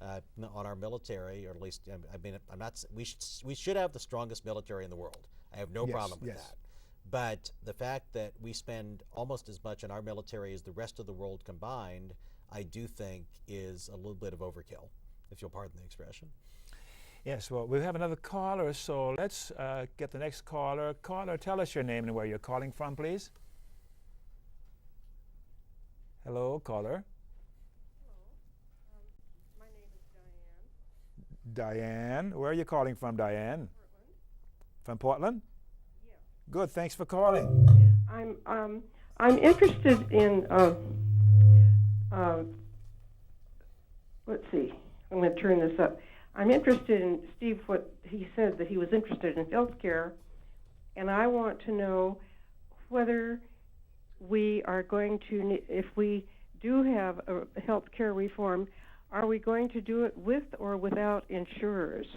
our military, or at least I'm not. We should have the strongest military in the world. I have no problem with that. But the fact that we spend almost as much on our military as the rest of the world combined, I do think is a little bit of overkill, if you'll pardon the expression. Yes, well, we have another caller, so let's get the next caller. Caller, tell us your name and where you're calling from, please. Hello, caller. Hello. My name is Diane. Diane, where are you calling from, Diane? Portland. From Portland? Yeah. Good, thanks for calling. I'm interested in let's see. I'm going to turn this up. I'm interested in Steve. What he said, that he was interested in health care, and I want to know whether we are going to, if we do have a health care reform, are we going to do it with or without insurers?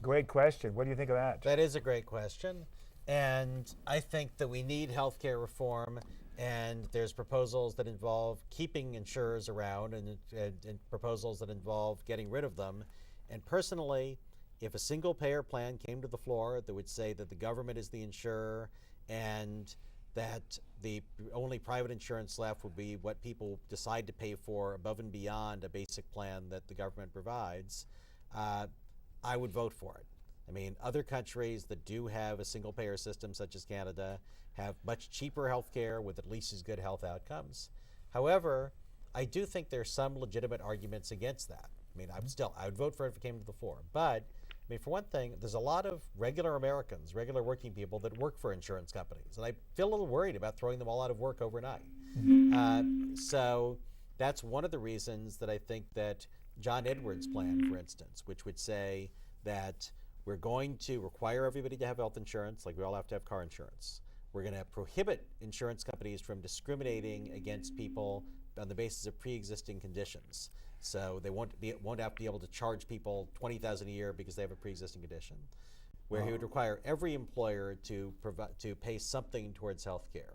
Great question. What do you think of that? That is a great question. And I think that we need healthcare reform, and there's proposals that involve keeping insurers around and proposals that involve getting rid of them. And personally, if a single payer plan came to the floor that would say that the government is the insurer and that the only private insurance left would be what people decide to pay for above and beyond a basic plan that the government provides, I would vote for it. I mean, other countries that do have a single payer system, such as Canada, have much cheaper health care with at least as good health outcomes. However, I do think there's some legitimate arguments against that. I mean, I would vote for it if it came to the floor. But, I mean, for one thing, there's a lot of regular Americans, regular working people that work for insurance companies. And I feel a little worried about throwing them all out of work overnight. So that's one of the reasons that I think that John Edwards' plan, for instance, which would say that we're going to require everybody to have health insurance, like we all have to have car insurance. We're going to prohibit insurance companies from discriminating against people on the basis of pre-existing conditions. So they won't have to be able to charge people $20,000 a year because they have a pre-existing condition. Where he would require every employer to pay something towards health care.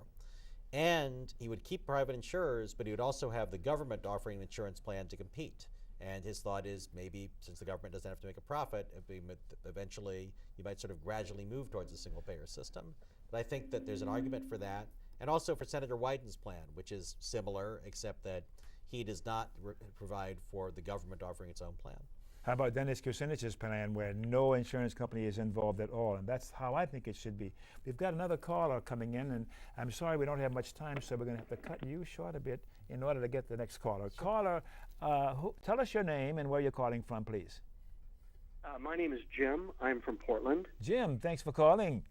And he would keep private insurers, but he would also have the government offering an insurance plan to compete. And his thought is maybe since the government doesn't have to make a profit, eventually you might sort of gradually move towards a single payer system. But I think that there's an argument for that. And also for Senator Wyden's plan, which is similar, except that he does not provide for the government offering its own plan. How about Dennis Kucinich's plan where no insurance company is involved at all? And that's how I think it should be. We've got another caller coming in, and I'm sorry we don't have much time, so we're going to have to cut you short a bit in order to get the next caller. Sure. Caller, tell us your name and where you're calling from, please. My name is Jim. I'm from Portland. Jim, thanks for calling.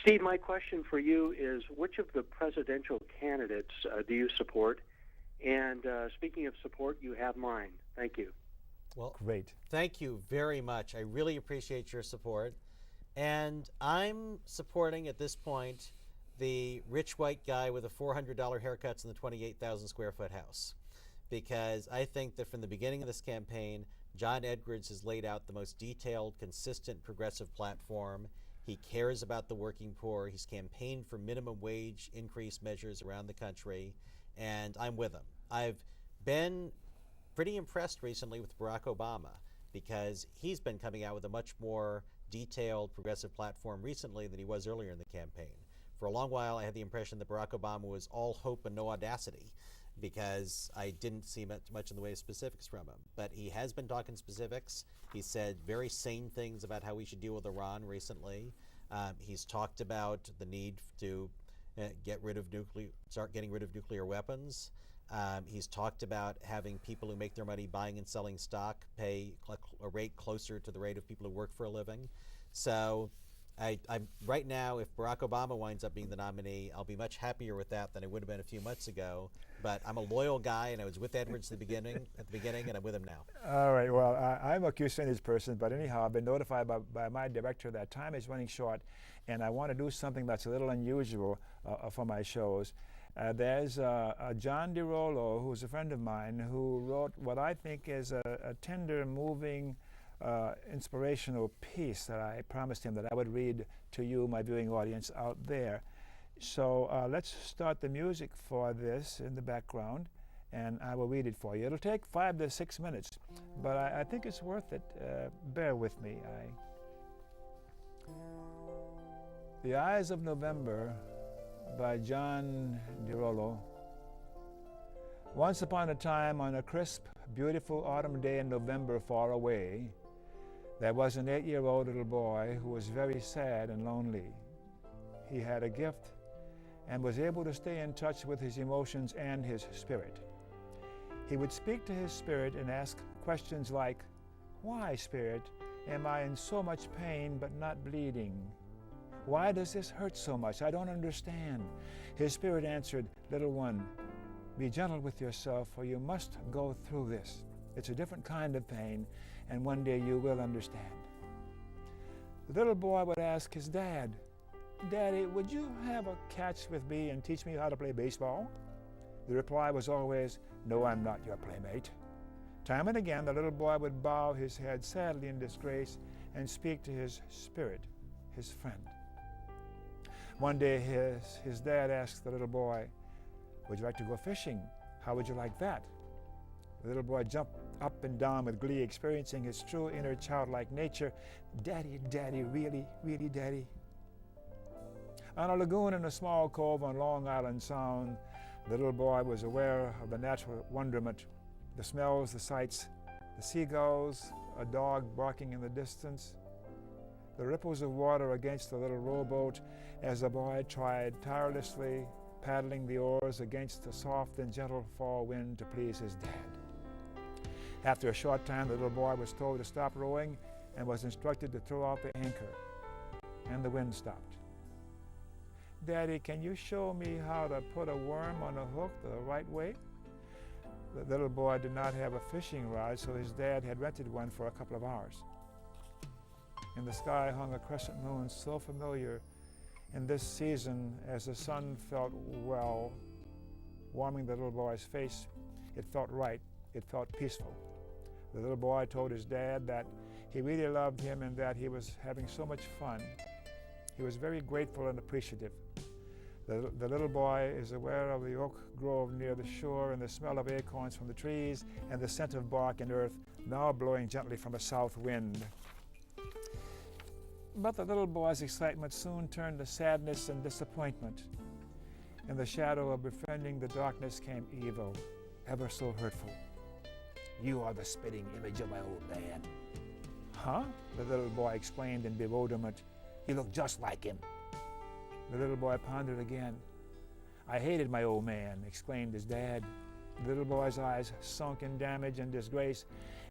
Steve, my question for you is, which of the presidential candidates do you support? And speaking of support, you have mine. Thank you. Well, great. Thank you very much. I really appreciate your support. And I'm supporting, at this point, the rich white guy with the $400 haircuts and the 28,000 square foot house. Because I think that from the beginning of this campaign, John Edwards has laid out the most detailed, consistent, progressive platform. He cares about the working poor. He's campaigned for minimum wage increase measures around the country. And I'm with him. I've been pretty impressed recently with Barack Obama because he's been coming out with a much more detailed progressive platform recently than he was earlier in the campaign. For a long while, I had the impression that Barack Obama was all hope and no audacity because I didn't see much in the way of specifics from him. But he has been talking specifics. He said very sane things about how we should deal with Iran recently. He's talked about the need to start getting rid of nuclear weapons. He's talked about having people who make their money buying and selling stock pay a rate closer to the rate of people who work for a living. So I'm right now, if Barack Obama winds up being the nominee, I'll be much happier with that than I would have been a few months ago. But I'm a loyal guy, and I was with Edwards at the beginning, and I'm with him now. All right. Well, I'm a Kucinich person, but anyhow, I've been notified by my director that time is running short, and I want to do something that's a little unusual for my shows. There's John DiRollo, who's a friend of mine, who wrote what I think is a tender, moving, inspirational piece that I promised him that I would read to you, my viewing audience out there. So let's start the music for this in the background, and I will read it for you. It'll take 5 to 6 minutes, but I think it's worth it. Bear with me. The Eyes of November by John DiRollo. Once upon a time, on a crisp, beautiful autumn day in November far away, there was an 8-year-old little boy who was very sad and lonely. He had a gift and was able to stay in touch with his emotions and his spirit. He would speak to his spirit and ask questions like, "Why, spirit, am I in so much pain but not bleeding? Why does this hurt so much? I don't understand." His spirit answered, "Little one, be gentle with yourself, for you must go through this. It's a different kind of pain, and one day you will understand." The little boy would ask his dad, "Daddy, would you have a catch with me and teach me how to play baseball?" The reply was always, "No, I'm not your playmate." Time and again, the little boy would bow his head sadly in disgrace and speak to his spirit, his friend. One day, his dad asked the little boy, "Would you like to go fishing? How would you like that?" The little boy jumped up and down with glee, experiencing his true inner childlike nature. Daddy, Daddy, really, really, Daddy. On a lagoon in a small cove on Long Island Sound, the little boy was aware of the natural wonderment, the smells, the sights, the seagulls, a dog barking in the distance, the ripples of water against the little rowboat as the boy tried tirelessly paddling the oars against the soft and gentle fall wind to please his dad. After a short time, the little boy was told to stop rowing and was instructed to throw out the anchor, and the wind stopped. Daddy, can you show me how to put a worm on a hook the right way? The little boy did not have a fishing rod, so his dad had rented one for a couple of hours. In the sky hung a crescent moon so familiar in this season as the sun felt well, warming the little boy's face. It felt right. It felt peaceful. The little boy told his dad that he really loved him and that he was having so much fun. He was very grateful and appreciative. The little boy is aware of the oak grove near the shore and the smell of acorns from the trees and the scent of bark and earth now blowing gently from a south wind. But the little boy's excitement soon turned to sadness and disappointment. In the shadow of befriending the darkness came evil, ever so hurtful. You are the spitting image of my old man. Huh? The little boy exclaimed in bewilderment. You look just like him. The little boy pondered again. I hated my old man, exclaimed his dad. The little boy's eyes sunk in damage and disgrace,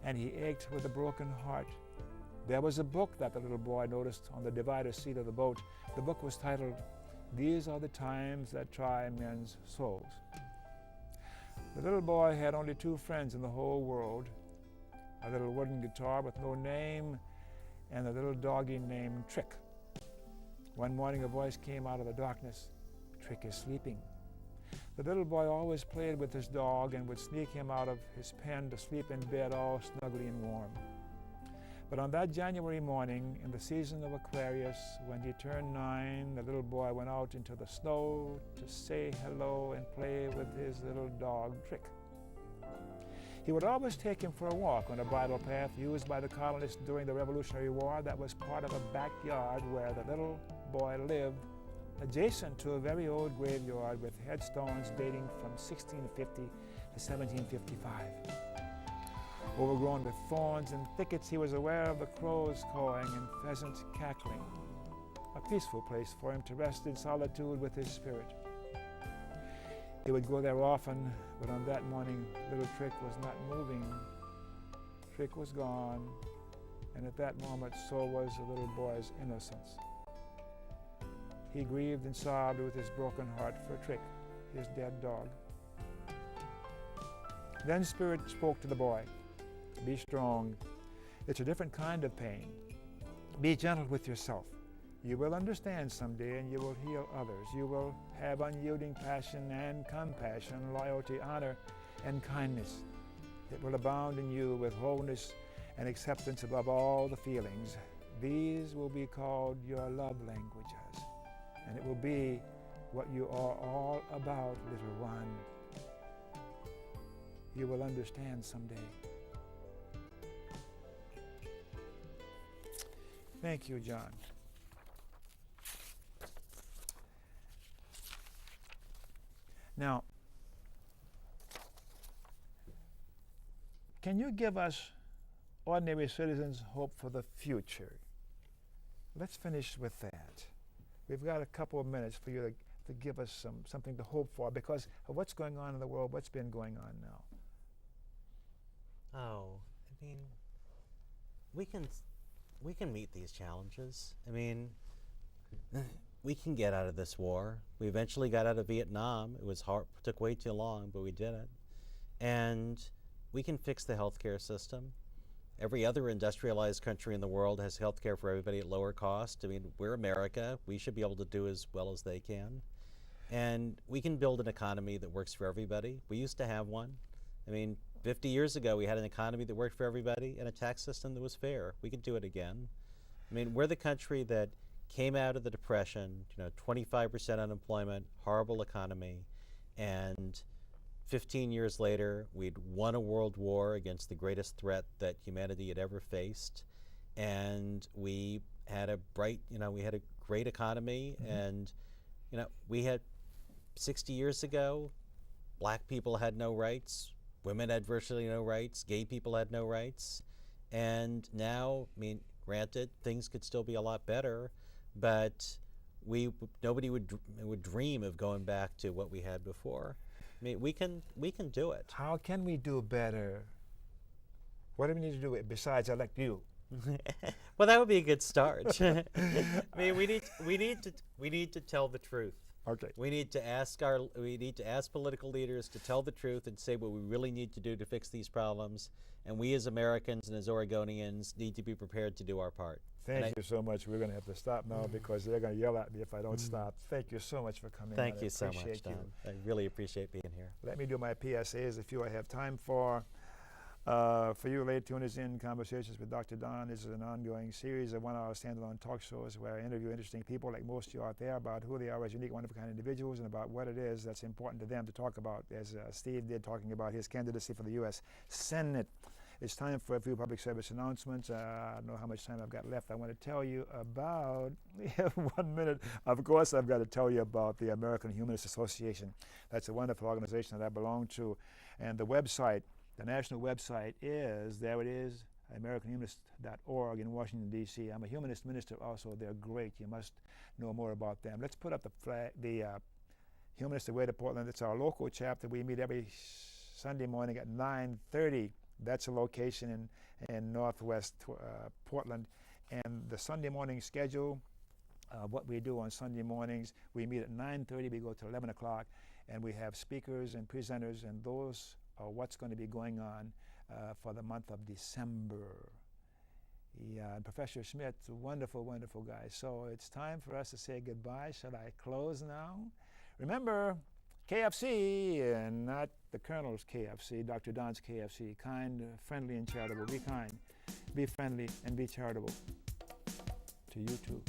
and he ached with a broken heart. There was a book that the little boy noticed on the divider seat of the boat. The book was titled, These Are the Times That Try Men's Souls. The little boy had only two friends in the whole world, a little wooden guitar with no name and a little doggy named Trick. One morning a voice came out of the darkness. Trick is sleeping. The little boy always played with his dog and would sneak him out of his pen to sleep in bed all snugly and warm. But on that January morning, in the season of Aquarius, when he turned 9, the little boy went out into the snow to say hello and play with his little dog, Trick. He would always take him for a walk on a bridle path used by the colonists during the Revolutionary War that was part of a backyard where the little boy lived, adjacent to a very old graveyard with headstones dating from 1650 to 1755. Overgrown with thorns and thickets, he was aware of the crows cawing and pheasants cackling, a peaceful place for him to rest in solitude with his spirit. He would go there often, but on that morning, little Trick was not moving. Trick was gone, and at that moment, so was the little boy's innocence. He grieved and sobbed with his broken heart for Trick, his dead dog. Then Spirit spoke to the boy. Be strong. It's a different kind of pain. Be gentle with yourself. You will understand someday and you will heal others. You will have unyielding passion and compassion, loyalty, honor, and kindness. It will abound in you with wholeness and acceptance above all the feelings. These will be called your love languages, and it will be what you are all about, little one. You will understand someday. Thank you, John. Now, can you give us ordinary citizens hope for the future? Let's finish with that. We've got a couple of minutes for you to give us something to hope for because of what's going on in the world, what's been going on now. Oh, I mean, we can meet these challenges. I mean, we can get out of this war. We eventually got out of Vietnam. It was hard, took way too long, but we did it. And we can fix the healthcare system. Every other industrialized country in the world has healthcare for everybody at lower cost. I mean, we're America. We should be able to do as well as they can. And we can build an economy that works for everybody. We used to have one. I mean, 50 years ago, we had an economy that worked for everybody and a tax system that was fair. We could do it again. I mean, we're the country that came out of the Depression, 25% unemployment, horrible economy, and 15 years later, we'd won a world war against the greatest threat that humanity had ever faced, and we had a bright, we had a great economy, and, we had 60 years ago, black people had no rights, women had virtually no rights, gay people had no rights, and now, granted, things could still be a lot better, but nobody would dream of going back to what we had before. We can do it. How can we do better? What do we need to do besides elect you? Well, that would be a good start. We need to tell the truth. Okay. We need to ask political leaders to tell the truth and say what we really need to do to fix these problems. And we as Americans and as Oregonians need to be prepared to do our part. Thank you so much. We're going to have to stop now because they're going to yell at me if I don't stop. Thank you so much for coming. Thank you so much, appreciate Don. you. I really appreciate being here. Let me do my PSAs, a few I have time for. For you late tuners in, Conversations with Dr. Don is an ongoing series of one-hour standalone talk shows where I interview interesting people like most of you out there about who they are as unique, wonderful kind of individuals and about what it is that's important to them to talk about, as Steve did talking about his candidacy for the U.S. Senate. It's time for a few public service announcements. I don't know how much time I've got left. I want to tell you about, 1 minute, of course I've got to tell you about the American Humanist Association. That's a wonderful organization that I belong to. And the website, the national website is, there it is, AmericanHumanist.org in Washington, D.C. I'm a humanist minister also. They're great. You must know more about them. Let's put up the Humanist Away to Portland. It's our local chapter. We meet every Sunday morning at 9:30. That's a location in northwest Portland. And the Sunday morning schedule, what we do on Sunday mornings, we meet at 9:30, we go to 11 o'clock, and we have speakers and presenters, and those are what's going to be going on for the month of December. Yeah, and Professor Schmidt's a wonderful, wonderful guy. So it's time for us to say goodbye. Shall I close now? Remember, KFC, and not the Colonel's KFC, Dr. Don's KFC. Kind, friendly, and charitable. Be kind, be friendly, and be charitable. To you too.